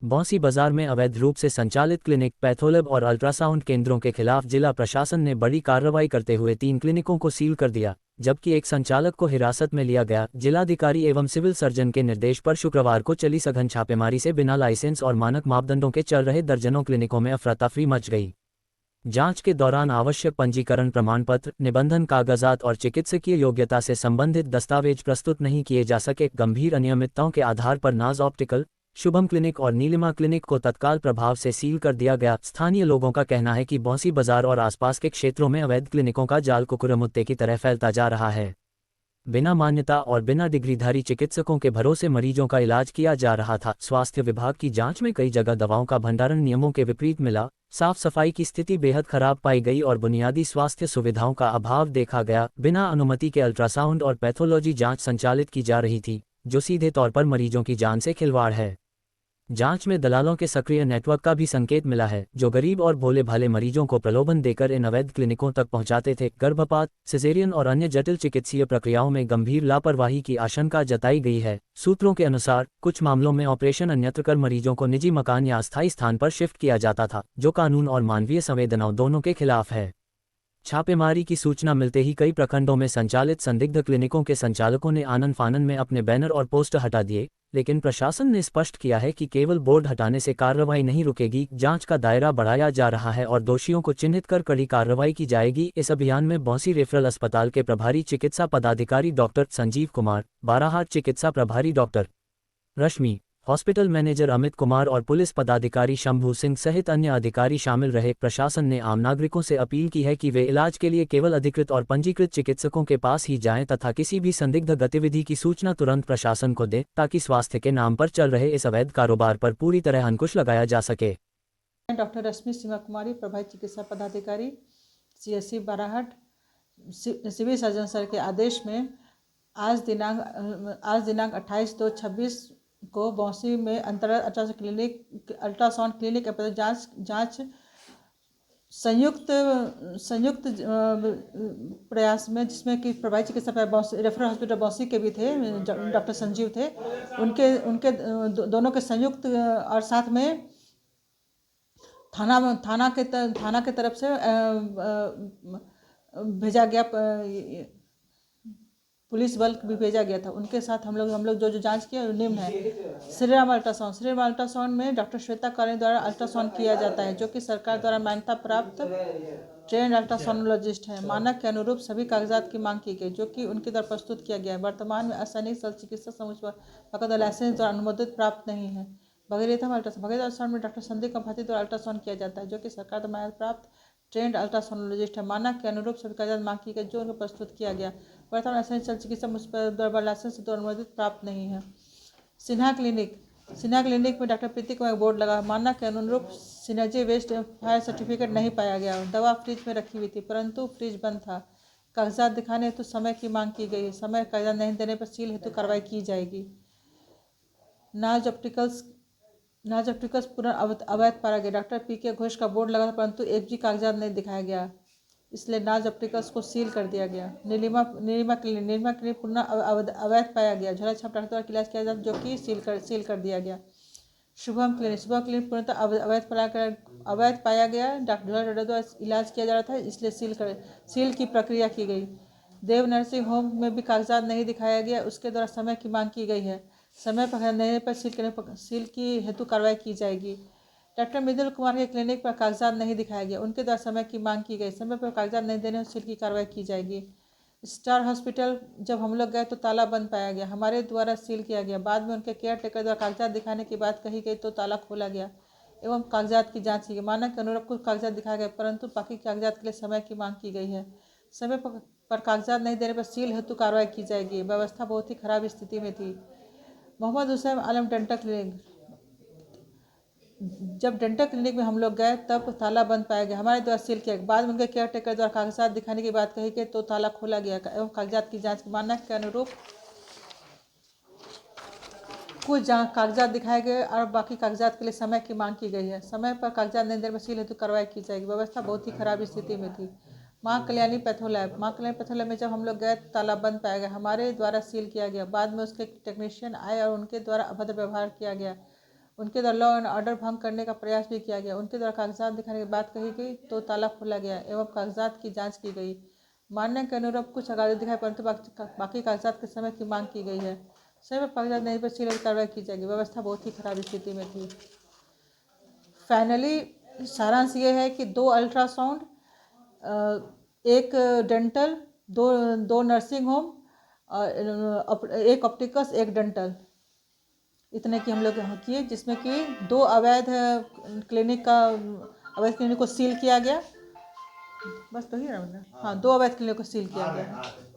बौंसी बाजार में अवैध रूप से संचालित क्लिनिक, पैथोलैब और अल्ट्रासाउंड केंद्रों के खिलाफ जिला प्रशासन ने बड़ी कार्रवाई करते हुए 3 क्लिनिकों को सील कर दिया, जबकि एक संचालक को हिरासत में लिया गया। जिलाधिकारी एवं सिविल सर्जन के निर्देश पर शुक्रवार को चली सघन छापेमारी से बिना लाइसेंस और मानक मापदंडों के चल रहे दर्जनों क्लिनिकों में अफरा-तफरी मच गई। जांच के दौरान आवश्यक पंजीकरण प्रमाण पत्र, निबंधन कागजात और चिकित्सकीय योग्यता से संबंधित दस्तावेज प्रस्तुत नहीं किए जा सके। गंभीर अनियमितताओं के आधार पर नाज ऑप्टिकल, शुभम क्लिनिक और नीलिमा क्लिनिक को तत्काल प्रभाव से सील कर दिया गया। स्थानीय लोगों का कहना है कि बौंसी बाजार और आसपास के क्षेत्रों में अवैध क्लिनिकों का जाल कुकुरमुत्ते की तरह फैलता जा रहा है। बिना मान्यता और बिना डिग्रीधारी चिकित्सकों के भरोसे मरीजों का इलाज किया जा रहा था। स्वास्थ्य विभाग की जांच में कई जगह दवाओं का भंडारण नियमों के विपरीत मिला, साफ सफाई की स्थिति बेहद खराब पाई गई और बुनियादी स्वास्थ्य सुविधाओं का अभाव देखा गया। बिना अनुमति के अल्ट्रासाउंड और पैथोलॉजी जांच संचालित की जा रही थी, जो सीधे तौर पर मरीजों की जान से खिलवाड़ है। जांच में दलालों के सक्रिय नेटवर्क का भी संकेत मिला है, जो गरीब और भोले भाले मरीजों को प्रलोभन देकर इन अवैध क्लिनिकों तक पहुंचाते थे। गर्भपात, सिजेरियन और अन्य जटिल चिकित्सीय प्रक्रियाओं में गंभीर लापरवाही की आशंका जताई गई है। सूत्रों के अनुसार कुछ मामलों में ऑपरेशन अन्यत्र कर मरीजों को निजी मकान या अस्थायी स्थान पर शिफ्ट किया जाता था, जो कानून और मानवीय संवेदनाओं दोनों के खिलाफ है। छापेमारी की सूचना मिलते ही कई प्रखंडों में संचालित संदिग्ध क्लिनिकों के संचालकों ने आनन फानन में अपने बैनर और पोस्टर हटा दिए, लेकिन प्रशासन ने स्पष्ट किया है कि केवल बोर्ड हटाने से कार्रवाई नहीं रुकेगी। जांच का दायरा बढ़ाया जा रहा है और दोषियों को चिन्हित कर कड़ी कार्रवाई की जाएगी। इस अभियान में बौंसी रेफरल अस्पताल के प्रभारी चिकित्सा पदाधिकारी डॉक्टर संजीव कुमार, बाराहाट चिकित्सा प्रभारी डॉक्टर रश्मि, हॉस्पिटल मैनेजर अमित कुमार और पुलिस पदाधिकारी शंभू सिंह सहित अन्य अधिकारी शामिल रहे। प्रशासन ने आम नागरिकों से अपील की है कि वे इलाज के लिए केवल अधिकृत और पंजीकृत चिकित्सकों के पास ही जाएं तथा किसी भी संदिग्ध गतिविधि की सूचना तुरंत प्रशासन को दें, ताकि स्वास्थ्य के नाम पर चल रहे इस अवैध कारोबार पर पूरी तरह अंकुश लगाया जा सके। डॉक्टर रश्मि सीमा कुमारी, प्रभारी चिकित्सा पदाधिकारी, CSC Barahat. Civil surgeon sir के आदेश में आज दिनांक 28/2/26 को बौंसी में अंतर्गत अल्ट्रासाउंड क्लिनिक जांच संयुक्त प्रयास में, जिसमें कि प्रभारी चिकित्सा रेफरल हॉस्पिटल बौंसी के भी थे, डॉक्टर संजीव थे, उनके दोनों के संयुक्त और साथ में थाना के तरफ से भेजा गया, पुलिस बल भी भेजा गया था। उनके साथ हम लोग जो जांच किया निम्न है। श्रीराम अल्ट्रासाउंड में डॉक्टर श्वेता कॉलोनी द्वारा अल्ट्रासाउंड किया जाता है, जो कि सरकार द्वारा मान्यता प्राप्त ट्रेंड अल्ट्रासाउंडोलॉजिस्ट है। मानक के अनुरूप सभी कागजात की मांग की गई, जो कि उनके द्वारा प्रस्तुत किया गया है। वर्तमान में असैनिक शल्य चिकित्सा समुच्चय लाइसेंस द्वारा अनुमोदित प्राप्त नहीं है। भगीरथम अल्ट्रासाउंड में डॉक्टर संदीप कंभाती द्वारा अल्ट्रासाउंड किया जाता है, जो कि सरकार द्वारा मान्यता प्राप्त ट्रेंड अल्ट्रासाउंडोलॉजिस्ट है। मानक के अनुरूप सभी कागजात मांग की गई, जो उनको प्रस्तुत किया गया। वर्तमान असैनिक शल्य चिकित्सा द्वारा लाइसेंस द्वारा अनुमोदित प्राप्त नहीं है। सिन्हा क्लिनिक में डॉक्टर प्रीति कुमार बोर्ड लगा। मानक के अनुरूप सिनर्जी वेस्ट फायर सर्टिफिकेट नहीं पाया गया। दवा फ्रिज में रखी हुई थी, परंतु फ्रिज बंद था। कागजात दिखाने हेतु समय की मांग की गई है। समय कागजात नहीं देने पर सील हेतु कार्रवाई की जाएगी। नाज ऑप्टिकल्स पुनः अवैध पाया गया। डॉक्टर PK घोष का बोर्ड लगा था, परंतु एक भी कागजात नहीं दिखाया गया, इसलिए नाज ऑप्टिकल्स को सील कर दिया गया। नीलिमा क्लिनिक पुनः अवैध पाया गया। झोला छाप डॉक्टर द्वारा इलाज किया जाता, जो कि सील कर दिया गया। शुभम क्लिनिक पुनः अवैध पाया गया। डॉक्टर द्वारा इलाज किया जा रहा था, इसलिए सील की प्रक्रिया की गई। देव नर्सिंग होम में भी कागजात नहीं दिखाया गया, उसके द्वारा समय की मांग की गई है। समय पर नहीं पर सील की हेतु कार्रवाई की जाएगी। डॉक्टर मृदुल कुमार के क्लिनिक पर कागजात नहीं दिखाया गया, उनके द्वारा समय की मांग की गई। समय पर कागजात नहीं देने सील की कार्रवाई की जाएगी। स्टार हॉस्पिटल जब हम लोग गए तो ताला बंद पाया गया, हमारे द्वारा सील किया गया। बाद में उनके केयर टेकर द्वारा कागजात दिखाने की बात कही गई तो ताला खोला गया एवं कागजात की जाँच की गई। मानक के अनुरूप कुछ कागजात दिखाए गए, परंतु बाकी कागजात के लिए समय की मांग की गई है। समय पर कागजात नहीं देने पर सील हेतु कार्रवाई की जाएगी। व्यवस्था बहुत ही खराब स्थिति में थी। मोहम्मद हुसैन आलम डेंटल क्लिनिक, जब डेंटल क्लिनिक में हम लोग गए तब ताला बंद पाया गया, हमारे द्वारा सील किया गया। बाद में उनके केयर टेकर द्वारा कागजात दिखाने की बात कही गई तो ताला खोला गया एवं कागजात की जांच मानक के अनुरूप कुछ कागजात दिखाए गए और बाकी कागजात के लिए समय की मांग की गई है। समय पर कागजात नहीं देने पर सील हेतु कार्रवाई की जाएगी। व्यवस्था बहुत ही खराब स्थिति में थी। माँ कल्याणी पैथोलैब में जब हम लोग गए तो ताला बंद पाया गया, हमारे द्वारा सील किया गया। बाद में उसके टेक्नीशियन आए और उनके द्वारा अभद्र व्यवहार किया गया। उनके द्वारा लॉ एंड ऑर्डर भंग करने का प्रयास भी किया गया। उनके द्वारा कागजात दिखाने की बात कही गई तो ताला खोला गया एवं कागजात की जांच की गई। मान्य के अनुरूप कुछ कागजात दिखाए परंतु बाकी कागजात के समय की मांग की गई है। सभी कागजात नहीं पर सील कार्रवाई की जाएगी। व्यवस्था बहुत ही खराब स्थिति में थी। फाइनली सारांश ये है कि 2 अल्ट्रासाउंड, एक डेंटल, दो नर्सिंग होम और एक ऑप्टिकस, एक डेंटल, इतने की हम लोग किए, जिसमें कि 2 अवैध क्लिनिक को सील किया गया। बस तो ही ना, हाँ 2 अवैध क्लिनिक को सील किया गया है।